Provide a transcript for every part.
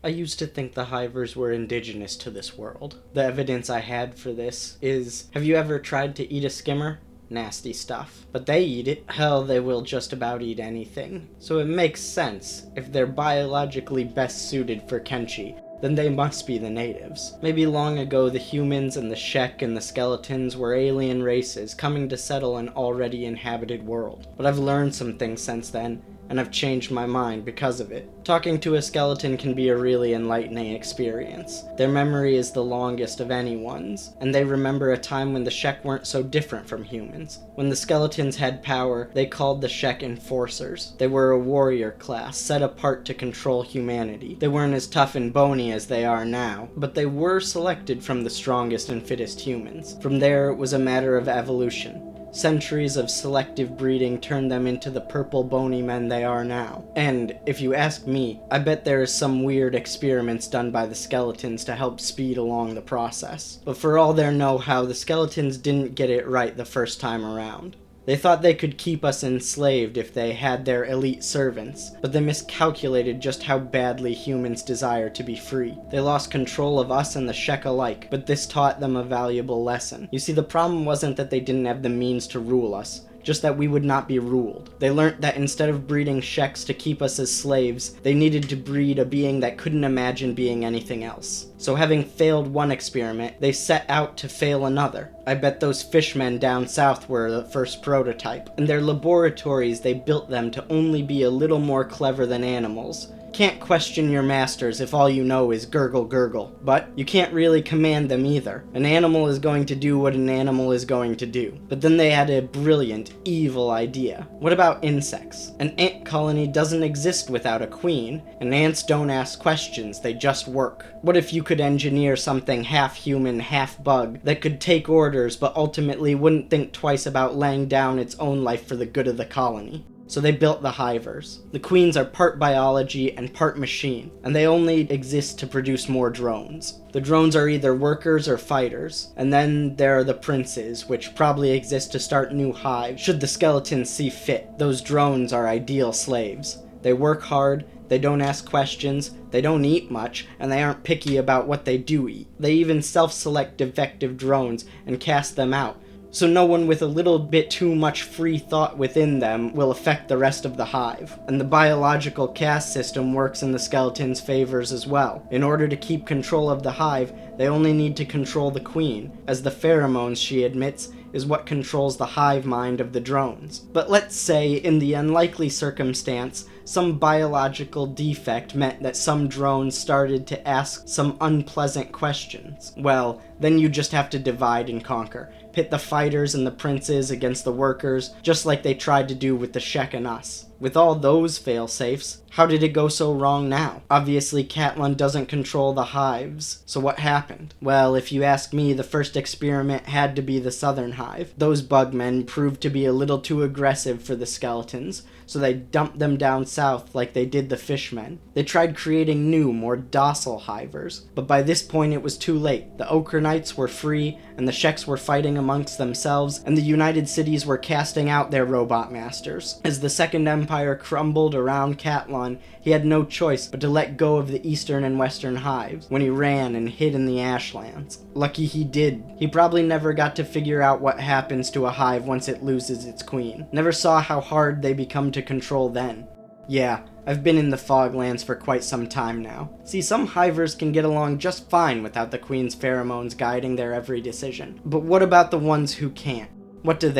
I used to think the hivers were indigenous to this world. The evidence I had for this is, have you ever tried to eat a skimmer? Nasty stuff. But they eat it. Hell, they will just about eat anything. So it makes sense. If they're biologically best suited for Kenshi, then they must be the natives. Maybe long ago the humans and the Shek and the skeletons were alien races coming to settle an already inhabited world. But I've learned some things since then, and I've changed my mind because of it. Talking to a skeleton can be a really enlightening experience. Their memory is the longest of anyone's, and they remember a time when the Shek weren't so different from humans. When the skeletons had power, they called the Shek enforcers. They were a warrior class, set apart to control humanity. They weren't as tough and bony as they are now, but they were selected from the strongest and fittest humans. From there, it was a matter of evolution. Centuries of selective breeding turned them into the purple bony men they are now. And, if you ask me, I bet there is some weird experiments done by the skeletons to help speed along the process. But for all their know-how, the skeletons didn't get it right the first time around. They thought they could keep us enslaved if they had their elite servants, but they miscalculated just how badly humans desire to be free. They lost control of us and the Shek alike, but this taught them a valuable lesson. You see, the problem wasn't that they didn't have the means to rule us, just that we would not be ruled. They learnt that instead of breeding Sheks to keep us as slaves, they needed to breed a being that couldn't imagine being anything else. So having failed one experiment, they set out to fail another. I bet those fishmen down south were the first prototype. In their laboratories, they built them to only be a little more clever than animals. Can't question your masters if all you know is gurgle gurgle, but you can't really command them either. An animal is going to do what an animal is going to do. But then they had a brilliant, evil idea. What about insects? An ant colony doesn't exist without a queen, and ants don't ask questions, they just work. What if you could engineer something half human, half bug, that could take orders but ultimately wouldn't think twice about laying down its own life for the good of the colony? So they built the hivers. The queens are part biology and part machine, and they only exist to produce more drones. The drones are either workers or fighters, and then there are the princes, which probably exist to start new hives, should the skeletons see fit. Those drones are ideal slaves. They work hard, they don't ask questions, they don't eat much, and they aren't picky about what they do eat. They even self-select defective drones and cast them out, so no one with a little bit too much free thought within them will affect the rest of the hive. And the biological caste system works in the skeleton's favors as well. In order to keep control of the hive, they only need to control the queen, as the pheromones, she admits, is what controls the hive mind of the drones. But let's say, in the unlikely circumstance, some biological defect meant that some drones started to ask some unpleasant questions. Well, then you just have to divide and conquer. Pit the fighters and the princes against the workers, just like they tried to do with the Shek and us. With all those fail-safes, how did it go so wrong now? Obviously, Catlin doesn't control the hives, so what happened? Well, if you ask me, the first experiment had to be the southern hive. Those bugmen proved to be a little too aggressive for the skeletons, so they dumped them down south like they did the fishmen. They tried creating new, more docile hivers, but by this point it was too late. The Ochre Knights were free, and the Sheks were fighting amongst themselves, and the United Cities were casting out their robot masters. As the Second Empire crumbled around Catlin, he had no choice but to let go of the eastern and western hives when he ran and hid in the ashlands. Lucky he did. He probably never got to figure out what happens to a hive once it loses its queen. Never saw how hard they become to control then. Yeah, I've been in the Foglands for quite some time now. See, some hivers can get along just fine without the queen's pheromones guiding their every decision. But what about the ones who can't? What do?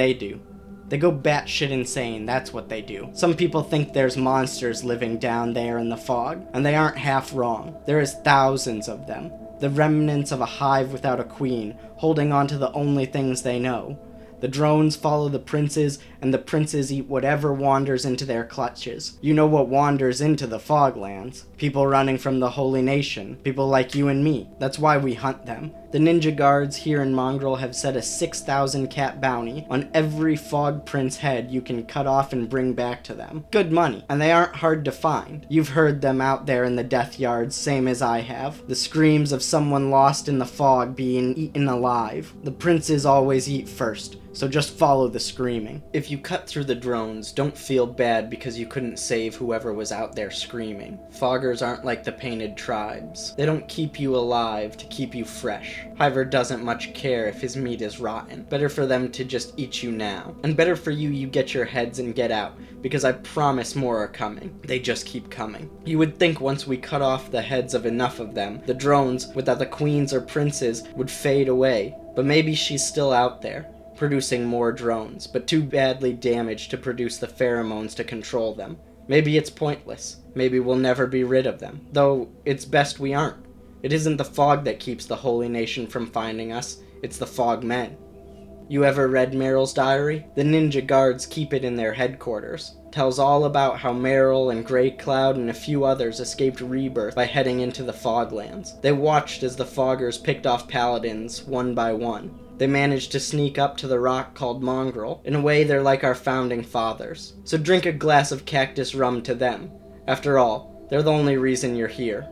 They go batshit insane, that's what they do. Some people think there's monsters living down there in the fog, and they aren't half wrong. There is thousands of them. The remnants of a hive without a queen, holding on to the only things they know. The drones follow the princes, and the princes eat whatever wanders into their clutches. You know what wanders into the Foglands. People running from the Holy Nation. People like you and me. That's why we hunt them. The ninja guards here in Mongrel have set a 6,000 cat bounty on every fog prince head you can cut off and bring back to them. Good money, and they aren't hard to find. You've heard them out there in the death yards, same as I have. The screams of someone lost in the fog being eaten alive. The princes always eat first, so just follow the screaming. If you cut through the drones, don't feel bad because you couldn't save whoever was out there screaming. Foggers aren't like the painted tribes. They don't keep you alive to keep you fresh. Hiver doesn't much care if his meat is rotten. Better for them to just eat you now. And better for you get your heads and get out, because I promise more are coming. They just keep coming. You would think once we cut off the heads of enough of them, the drones, without the queens or princes, would fade away. But maybe she's still out there, producing more drones, but too badly damaged to produce the pheromones to control them. Maybe it's pointless. Maybe we'll never be rid of them. Though, it's best we aren't. It isn't the fog that keeps the Holy Nation from finding us, it's the fog men. You ever read Meryl's diary? The ninja guards keep it in their headquarters. Tells all about how Meryl and Grey Cloud and a few others escaped rebirth by heading into the Foglands. They watched as the Foggers picked off paladins one by one. They managed to sneak up to the rock called Mongrel. In a way, they're like our founding fathers. So drink a glass of cactus rum to them. After all, they're the only reason you're here.